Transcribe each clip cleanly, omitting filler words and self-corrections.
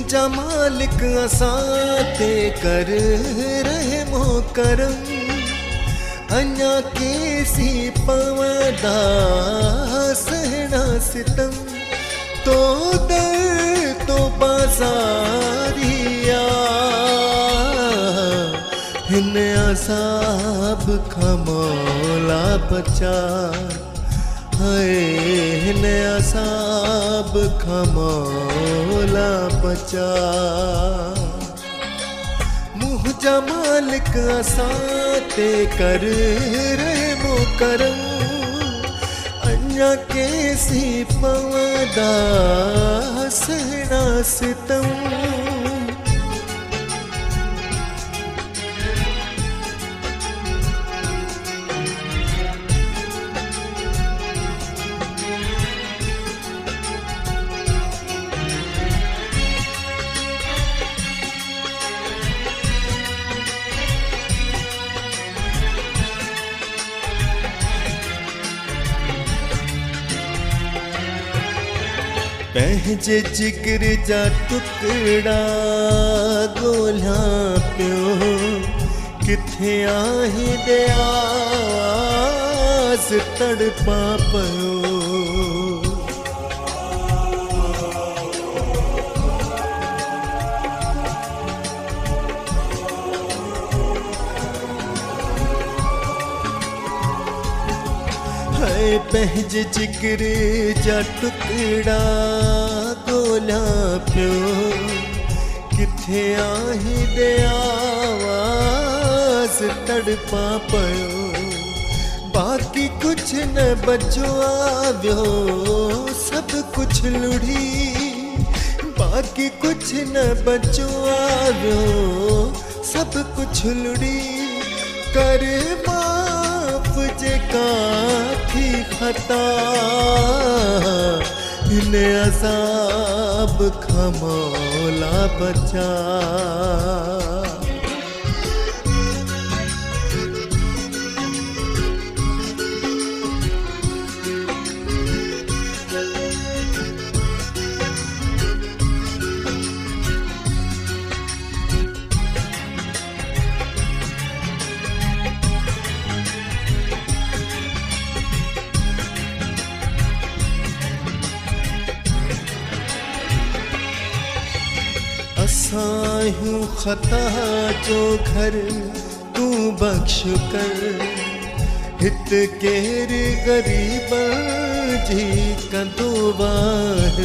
मुंहिंजा मालिक असां ते कर रहे मोकरम अञा केसी पवंदा सहना सितम तो दर तो बाज़ारिया हिन असाब खां मौला बचा हाय हिन असाब खां मौला बचा मुंहिंजा मालिक असां ते कर रहे मोकरम अञा केसी पवंदा सहना सितम पंहिंजे जिगर जा टुकड़ा ॻोल्हियां पियो किथे आहीं आवाज़ तड़पा पियो पंहिंजे जिगर जा टुकड़ा ॻोल्हियां पियो किथे आहीं आवाज़ तड़पा पियो बाक़ी कुछ न बचो आवियो सब कुछ लुढ़ी बाक़ी कुछ न बचो आवियो सब कुछ लुढ़ी कर माफ़ जेका थी खता हिन अज़ाब खां मौला बचा असां यूं ख़ता जो घर तू बख्श कर हित केर ग़रीब जी कंदो वार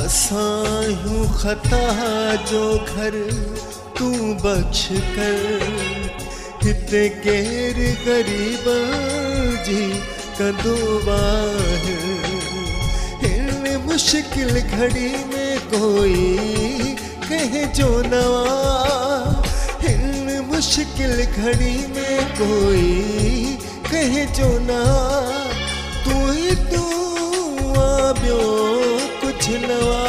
असां यूं ख़ता जो घर तू बख्श कर हित केर ग़रीब जी कंदो वार हिन मुश्किल घड़ी में कोई कहजो नवा हिन मुश्किल घड़ी में कोई कहजो नवा तू ही तू आबियो कुछ नवा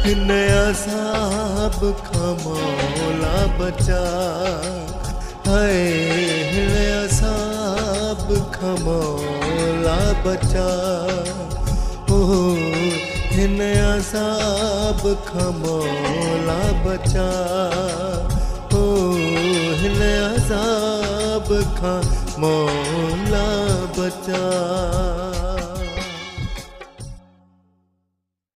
हिन अज़ाब खां मौला बचा हाय हिन अज़ाब खां मौला बचा ओ हिन अज़ाब खां मौला बचा ओ हिन अज़ाब खां मौला बचा